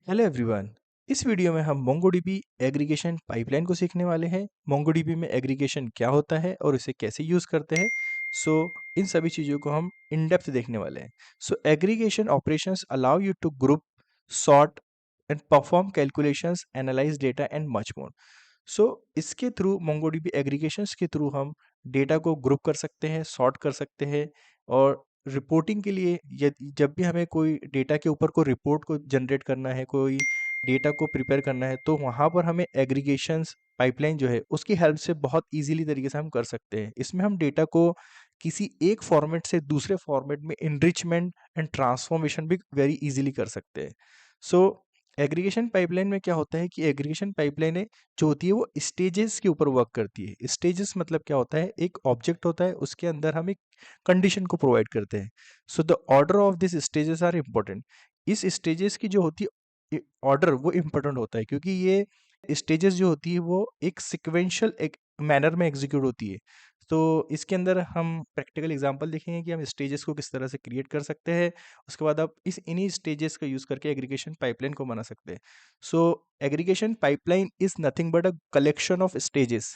Hello everyone. इस video में हम मोंगोडीबी एग्रीगेशन पाइपलाइन को सीखने वाले हैं। मोंगोडीबी में एग्रीगेशन क्या होता है और इसे कैसे यूज़ करते हैं। सो इन सभी चीज़ों को हम इन डेप्थ देखने वाले हैं। So aggregation operations allow you to group, sort and perform calculations, analyse data and much more. So इसके थ्रू मोंगोडीबी एग्रीगेशंस के थ्रू हम डेटा को ग्रुप कर सकते हैं, सॉर्ट कर सकते हैं और रिपोर्टिंग के लिए जब भी हमें कोई डेटा के ऊपर कोई रिपोर्ट को जनरेट करना है, कोई डेटा को प्रिपेयर करना है, तो वहाँ पर हमें एग्रीगेशंस पाइपलाइन जो है उसकी हेल्प से बहुत इजीली तरीके से हम कर सकते हैं। इसमें हम डेटा को किसी एक फॉर्मेट से दूसरे फॉर्मेट में इनरिचमेंट एंड ट्रांसफॉर्मेशन भी वेरी इजीली कर सकते हैं। सो एग्रीगेशन पाइपलाइन में क्या होता है कि एग्रीगेशन पाइपलाइन जो होती है वो स्टेजेस के ऊपर वर्क करती है। स्टेजेस मतलब क्या होता है, एक ऑब्जेक्ट होता है, उसके अंदर हम एक कंडीशन को प्रोवाइड करते हैं। So the order of this stages are important. इस स्टेजेस की जो होती है ऑर्डर वो इम्पोर्टेंट होता है, क्योंकि ये स्टेजेस जो होती है वो एक सिक्वेंशियल एक मैनर में एग्जीक्यूट होती है। तो इसके अंदर हम प्रैक्टिकल एग्जांपल देखेंगे कि हम स्टेजेस को किस तरह से क्रिएट कर सकते हैं। उसके बाद आप इस इन्हीं स्टेजेस का यूज़ करके एग्रीगेशन पाइपलाइन को बना सकते हैं। So aggregation pipeline is nothing but a collection of stages.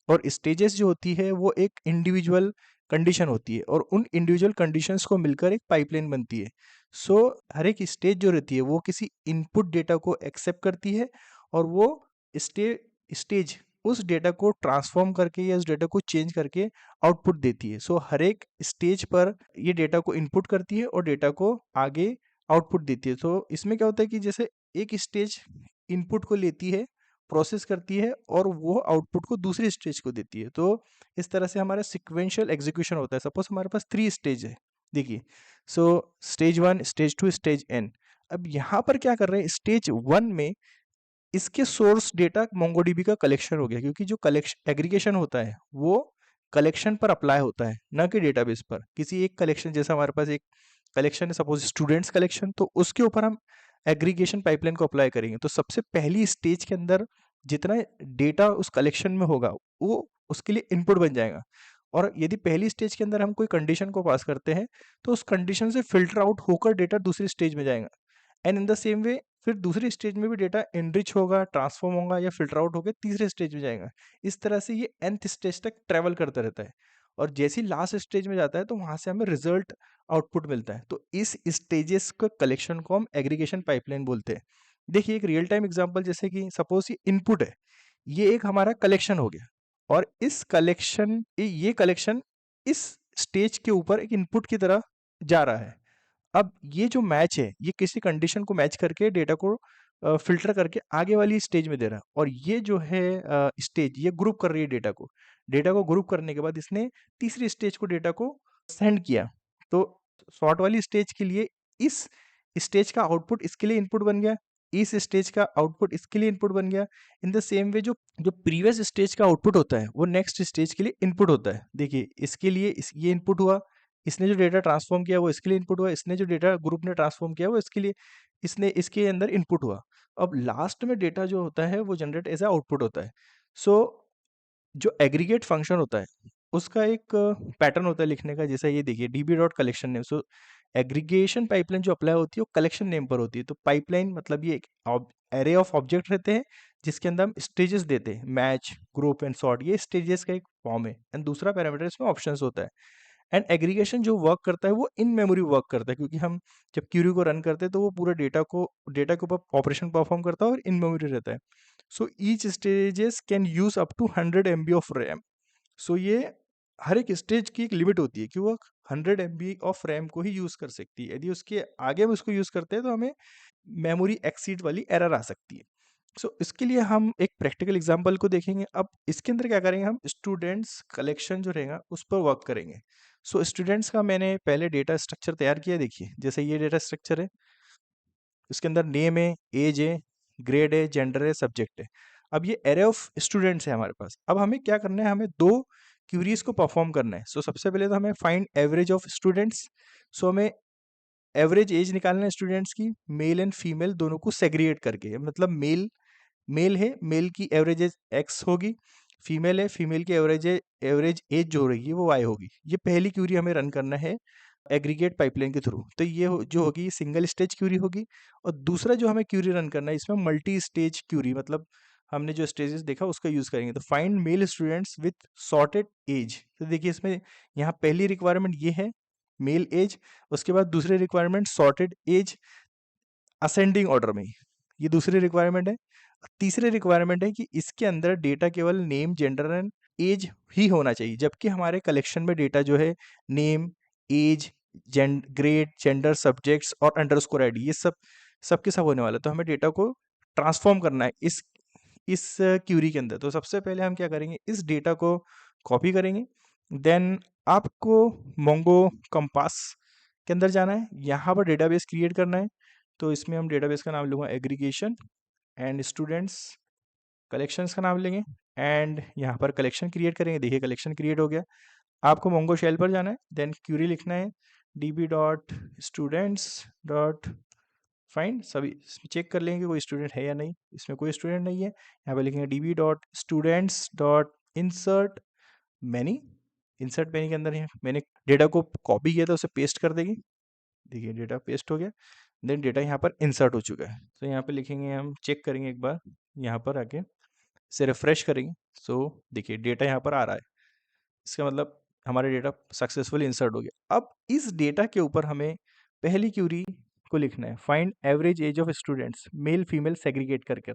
और स्टेजेस जो होती है वो एक इंडिविजुअल कंडीशन होती है और उन इंडिविजुअल कंडीशंस को मिलकर एक पाइपलाइन बनती है। सो हर एक स्टेज जो रहती है वो किसी इनपुट डेटा को एक्सेप्ट करती है और वो स्टे स्टेज उस डेटा को ट्रांसफॉर्म करके या उस डेटा को चेंज करके आउटपुट देती है। सो हर एक स्टेज पर ये डेटा को इनपुट करती है और डेटा को आगे आउटपुट देती है। तो इसमें क्या होता है कि जैसे एक स्टेज इनपुट को लेती है, प्रोसेस करती है और वो आउटपुट को दूसरी स्टेज को देती है। तो इस तरह से हमारा सिक्वेंशियल एग्जीक्यूशन होता है। सपोज हमारे पास 3 स्टेज है, देखिए। सो स्टेज 1, स्टेज 2, स्टेज एन। अब यहाँ पर क्या कर रहे हैं, स्टेज 1 में इसके सोर्स डेटा मोंगोडीबी का कलेक्शन हो गया, क्योंकि जो कलेक्शन एग्रीगेशन होता है वो कलेक्शन पर अप्लाई होता है, ना कि डेटाबेस पर। किसी एक कलेक्शन, जैसा हमारे पास एक कलेक्शन है सपोज स्टूडेंट्स कलेक्शन, तो उसके ऊपर हम एग्रीगेशन पाइपलाइन को अप्लाई करेंगे। तो सबसे पहली स्टेज के अंदर जितना डेटा उस कलेक्शन में होगा वो उसके लिए इनपुट बन जाएगा। और यदि पहली स्टेज के अंदर हम कोई कंडीशन को पास करते हैं तो उस कंडीशन से फिल्टर आउट होकर डेटा दूसरी स्टेज में जाएगा। And in the same way फिर दूसरी स्टेज में भी डेटा एनरिच होगा, ट्रांसफॉर्म होगा या फिल्टर आउट होकर तीसरे स्टेज में जाएगा। इस तरह से ये nth स्टेज तक ट्रेवल करता रहता है और जैसे ही लास्ट स्टेज में जाता है तो वहां से हमें रिजल्ट आउटपुट मिलता है। तो इस स्टेजेस का कलेक्शन को हम एग्रीगेशन पाइपलाइन बोलते हैं। देखिए एक रियल टाइम एग्जांपल, जैसे कि सपोज ये इनपुट है, ये एक हमारा कलेक्शन हो गया और इस कलेक्शन ये कलेक्शन इस स्टेज के ऊपर एक इनपुट की तरह जा रहा है। अब ये जो मैच है ये किसी कंडीशन को मैच करके डेटा को फ़िल्टर करके आगे वाली स्टेज में दे रहा है और ये जो है स्टेज ये ग्रुप कर रही है डेटा को। डेटा को ग्रुप करने के बाद इसने तीसरी स्टेज को डेटा को सेंड किया। तो सॉर्ट वाली स्टेज के लिए इस स्टेज का आउटपुट इसके लिए इनपुट बन गया, इस स्टेज का आउटपुट इसके लिए इनपुट बन गया। इन द सेम वे जो जो प्रीवियस स्टेज का आउटपुट होता है वो नेक्स्ट स्टेज के लिए इनपुट होता है। देखिए इसके लिए ये इनपुट हुआ, इसने जो डेटा ट्रांसफ़ॉर्म किया वो इसके लिए इनपुट हुआ, इसने जो डेटा ग्रुप ने ट्रांसफ़ॉर्म किया वो इसके लिए इसने इसके अंदर इनपुट हुआ। अब लास्ट में डेटा जो होता है वो जनरेट एज़ अ आउटपुट होता है। सो जो एग्रीगेट फंक्शन होता है उसका एक पैटर्न होता है लिखने का। जैसा ये देखिए डीबी डॉट कलेक्शन नेम। सो एग्रीगेशन पाइपलाइन जो अप्लाई होती है वो कलेक्शन नेम पर होती है। तो पाइपलाइन मतलब ये एक एरे ऑफ ऑब्जेक्ट रहते हैं जिसके अंदर हम स्टेजेस देते हैं, मैच, ग्रुप एंड सॉर्ट, ये स्टेजेस का एक फॉर्म है। एंड दूसरा पैरामीटर इसमें ऑप्शंस होता है। एंड एग्रीगेशन जो वर्क करता है वो इन मेमोरी वर्क करता है, क्योंकि हम जब क्यूरी को रन करते हैं तो वो पूरा डेटा के ऊपर ऑपरेशन परफॉर्म करता है और इन मेमोरी रहता है। So each stages can use up to 100 MB of RAM. So ये हर एक स्टेज की एक लिमिट होती है कि वो 100 MB ऑफ रैम को ही यूज कर सकती है। यदि उसके आगे हम उसको यूज करते हैं तो हमें मेमोरी एक्सीड वाली एरर आ सकती है। सो इसके लिए हम एक प्रैक्टिकल एग्जांपल को देखेंगे। अब इसके अंदर क्या करेंगे, हम स्टूडेंट्स कलेक्शन जो रहेगा उस पर वर्क करेंगे। सो स्टूडेंट्स का मैंने पहले डेटा स्ट्रक्चर तैयार किया। देखिए जैसे ये डेटा स्ट्रक्चर है, इसके अंदर नेम है, एज है, ग्रेड है, जेंडर है, सब्जेक्ट है। अब ये एरे ऑफ स्टूडेंट्स है हमारे पास। अब हमें क्या करना है, हमें दो क्यूरीज को परफॉर्म करना है। सो सबसे पहले तो हमें फाइंड एवरेज ऑफ स्टूडेंट्स। सो हमें एवरेज एज निकालना है स्टूडेंट्स की, मेल एंड फीमेल दोनों को सेग्रीगेट करके। मतलब मेल मेल है, मेल की एवरेज एज एक्स होगी, फीमेल है, फीमेल की एवरेज एज जो हो रही है वो वाई होगी। ये पहली क्यूरी हमें रन करना है एग्रीगेट पाइपलाइन के थ्रू। तो ये जो होगी सिंगल स्टेज क्यूरी होगी। और दूसरा जो हमें क्यूरी रन करना है इसमें मल्टी स्टेज क्यूरी, मतलब हमने जो स्टेजेस देखा उसका यूज़ करेंगे। तो find male students with sorted age. तो देखिए इसमें यहाँ पहली रिक्वायरमेंट ये है मेल एज, उसके बाद दूसरी requirement sorted age ascending order में, ये दूसरी रिक्वायरमेंट है। तीसरी रिक्वायरमेंट है कि इसके अंदर डेटा केवल नेम, जेंडर एंड एज ही होना चाहिए, जबकि हमारे कलेक्शन में डेटा जो है name, age, grade, gender, subjects और अंडरस्कोर आईडी, ये सब के सब होने वाला है। तो हमें डेटा को ट्रांसफॉर्म करना है इस क्यूरी के अंदर। तो सबसे पहले हम क्या करेंगे, इस डेटा को कॉपी करेंगे। देन आपको मोंगो कंपास के अंदर जाना है, यहाँ पर डेटाबेस क्रिएट करना है। तो इसमें हम डेटाबेस का नाम लूँगा एग्रीगेशन एंड स्टूडेंट्स कलेक्शंस का नाम लेंगे एंड यहाँ पर कलेक्शन क्रिएट करेंगे। देखिए कलेक्शन क्रिएट हो गया। आपको मोंगो शेल पर जाना है, देन क्यूरी लिखना है db dot students dot find. सभी चेक कर लेंगे कोई स्टूडेंट है या नहीं, इसमें कोई स्टूडेंट नहीं है। यहाँ पर लिखेंगे db dot students dot insert many. Insert many के अंदर है मैंने डेटा को कॉपी किया था, उसे पेस्ट कर देंगे। देखिए डेटा पेस्ट हो गया, देन डेटा यहाँ पर इंसर्ट हो चुका है। तो यहाँ पे लिखेंगे, हम चेक करेंगे एक बार यहाँ पर आके, इसे रिफ्रेश करेंगे। सो देखिए डेटा यहाँ पर आ रहा है, इसका मतलब हमारा डेटा सक्सेसफुली इंसर्ट हो गया। अब इस डेटा के ऊपर हमें पहली क्यूरी को लिखना है, find average age of students male female segregate करके।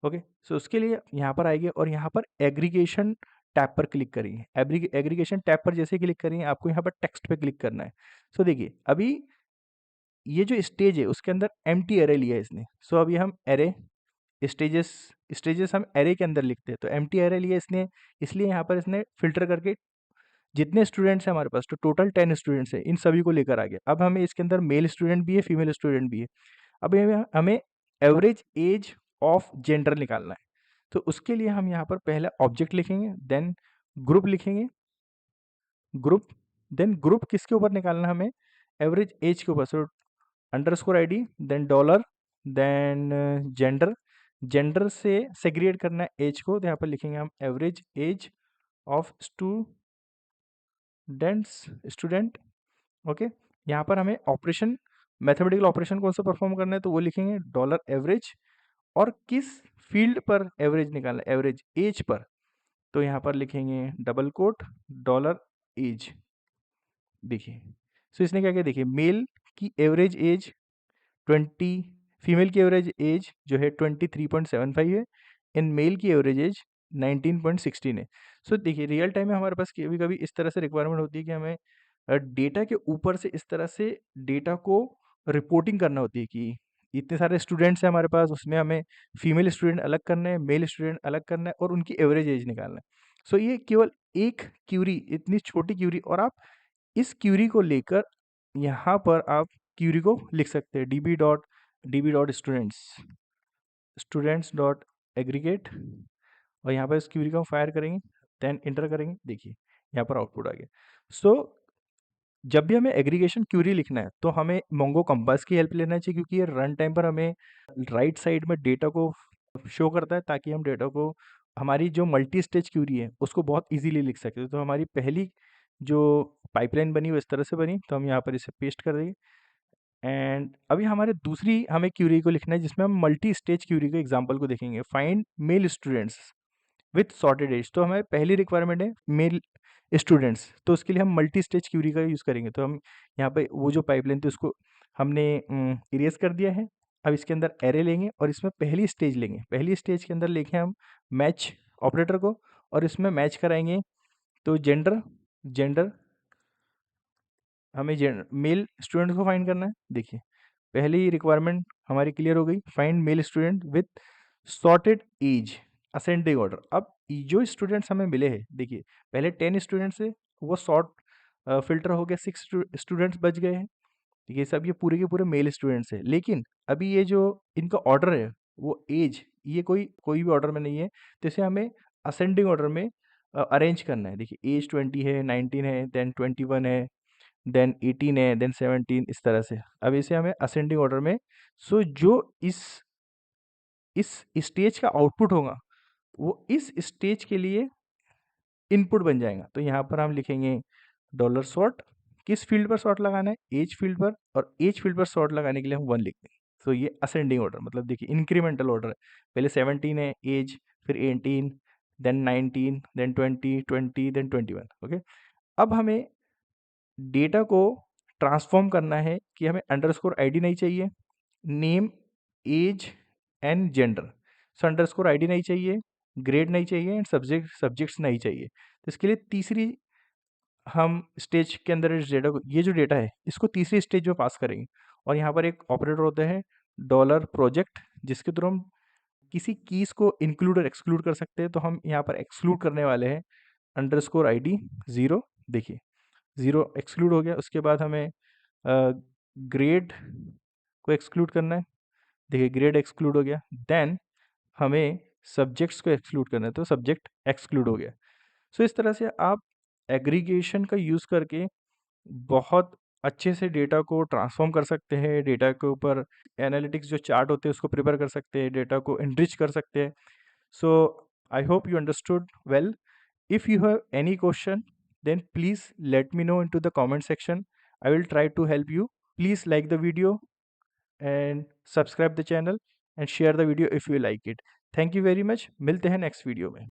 ओके, सो उसके लिए यहाँ पर आएंगे और यहाँ पर एग्रीगेशन टैब पर क्लिक करेंगे। एग्रीगेशन टैब पर जैसे क्लिक करेंगे आपको यहाँ पर टेक्स्ट पे क्लिक करना है। सो देखिए अभी ये जो स्टेज है उसके अंदर एम्प्टी एरे लिया है इसने। सो अभी हम एरे स्टेजेस स्टेजेस हम एरे के अंदर लिखते हैं। तो एम्प्टी एरे लिया इसने, इसलिए यहाँ पर इसने फिल्टर करके जितने स्टूडेंट्स हैं हमारे पास, तो टोटल 10 स्टूडेंट्स हैं, इन सभी को लेकर आ गया। अब हमें इसके अंदर मेल स्टूडेंट भी है, फीमेल स्टूडेंट भी है। अब हमें एवरेज एज ऑफ जेंडर निकालना है। तो उसके लिए हम यहाँ पर पहले ऑब्जेक्ट लिखेंगे, देन ग्रुप लिखेंगे, ग्रुप, देन ग्रुप किसके ऊपर निकालना है हमें, एवरेज एज के ऊपर। So underscore ID, then dollar, then gender, gender से सेग्रीगेट करना है एज को। तो यहाँ पर लिखेंगे हम average age of student. Okay, यहाँ पर हमें ऑपरेशन, मैथमेटिकल ऑपरेशन कौन सा परफॉर्म करना है, तो वो लिखेंगे डॉलर एवरेज, और किस फील्ड पर एवरेज निकालना है, एवरेज एज पर। तो यहाँ पर लिखेंगे डबल कोट डॉलर एज। देखिए सो इसने क्या किया, देखिए मेल की एवरेज एज 20, फीमेल की एवरेज एज जो है 23.75 है, इन मेल की एवरेज एज 19.16 है। सो देखिए रियल टाइम में हमारे पास कभी कभी इस तरह से रिक्वायरमेंट होती है कि हमें डेटा के ऊपर से इस तरह से डेटा को रिपोर्टिंग करना होती है कि इतने सारे स्टूडेंट्स हैं हमारे पास, उसमें हमें फीमेल स्टूडेंट अलग करना है, मेल स्टूडेंट अलग करना है और उनकी एवरेज एज निकालना है। सो ये केवल एक क्यूरी, इतनी छोटी क्यूरी, और आप इस क्यूरी को लेकर यहाँ पर आप क्यूरी को लिख सकते हैं D B dot students dot aggregate, और यहाँ पर इस क्यूरी को हम फायर करेंगे, देन इंटर करेंगे। देखिए यहाँ पर आउटपुट आ गया। सो जब भी हमें एग्रीगेशन क्यूरी लिखना है तो हमें मोंगो कंपास की हेल्प लेना चाहिए, क्योंकि ये रन टाइम पर हमें राइट साइड में डेटा को शो करता है, ताकि हम डेटा को, हमारी जो मल्टी स्टेज क्यूरी है उसको बहुत इजीली लिख सकते। तो हमारी पहली जो पाइपलाइन बनी वो इस तरह से बनी, तो हम यहाँ पर इसे पेस्ट कर देंगे। एंड अभी हमारे दूसरी हमें क्यूरी को लिखना है, जिसमें हम मल्टी स्टेज क्यूरी के एग्जाम्पल को देखेंगे। Find male students with sorted age. तो हमें पहली रिक्वायरमेंट है मेल स्टूडेंट्स, तो उसके लिए हम मल्टी स्टेज क्यूरी का यूज़ करेंगे। तो हम यहाँ पे वो जो पाइपलाइन थी उसको हमने इरेज कर दिया है। अब इसके अंदर एरे लेंगे और इसमें पहली स्टेज लेंगे। पहली स्टेज के अंदर लेके हम मैच ऑपरेटर को, और इसमें मैच कराएंगे। तो जेंडर जेंडर हमें मेल स्टूडेंट को फाइंड करना है। देखिए पहली रिक्वायरमेंट हमारी क्लियर हो गई, find male student with sorted age ascending order. अब जो स्टूडेंट्स हमें मिले हैं, देखिए पहले 10 स्टूडेंट्स है, वो शॉर्ट फिल्टर हो गया, 6 स्टूडेंट्स बच गए हैं। ये सब ये पूरे के पूरे मेल स्टूडेंट्स है, लेकिन अभी ये जो इनका ऑर्डर है वो एज, ये कोई भी ऑर्डर में नहीं है, तो इसे हमें असेंडिंग ऑर्डर में अरेंज करना है। देखिए एज 20 है, 19 है, देन 21 है, देन 18 है, देन 17, इस तरह से। अब इसे हमें असेंडिंग ऑर्डर में, सो जो इस स्टेज का आउटपुट होगा वो इस स्टेज के लिए इनपुट बन जाएगा। तो यहाँ पर हम लिखेंगे डॉलर शॉर्ट किस फील्ड पर सॉर्ट लगाना है, एज फील्ड पर, और एज फील्ड पर सॉर्ट लगाने के लिए हम 1 लिखते हैं। तो ये असेंडिंग ऑर्डर, मतलब देखिए इंक्रीमेंटल ऑर्डर है, पहले 17 है एज, फिर 18, देन 19, देन 20, 20, देन 21। ओके, अब हमें डेटा को ट्रांसफॉर्म करना है कि हमें अंडरस्कोर आईडी नहीं चाहिए, name, age and gender. So underscore ID नहीं चाहिए, ग्रेड नहीं चाहिए एंड सब्जेक्ट्स नहीं चाहिए। तो इसके लिए तीसरी हम स्टेज के अंदर इस डेटा को, ये जो डेटा है इसको तीसरी स्टेज में पास करेंगे, और यहाँ पर एक ऑपरेटर होता है डॉलर प्रोजेक्ट, जिसके थ्रू हम किसी कीज को इंक्लूड और एक्सक्लूड कर सकते हैं। तो हम यहाँ पर एक्सक्लूड करने वाले हैं अंडरस्कोर आईडी 0। देखिए 0 एक्सक्लूड हो गया। उसके बाद हमें ग्रेड को एक्सक्लूड करना है। देखिए ग्रेड एक्सक्लूड हो गया। देन हमें सब्जेक्ट्स को एक्सक्लूड करना है, तो सब्जेक्ट एक्सक्लूड हो गया। सो इस तरह से आप एग्रीगेशन का यूज़ करके बहुत अच्छे से डेटा को ट्रांसफॉर्म कर सकते हैं, डेटा के ऊपर एनालिटिक्स जो चार्ट होते हैं उसको प्रिपेयर कर सकते हैं, डेटा को एनरिच कर सकते हैं। So I hope you understood well. If you have any question, then please let me know into the comment section. I will try to help you. Please like the video and subscribe the channel and share the video if you like it. Thank you very much. मिलते हैं next video में.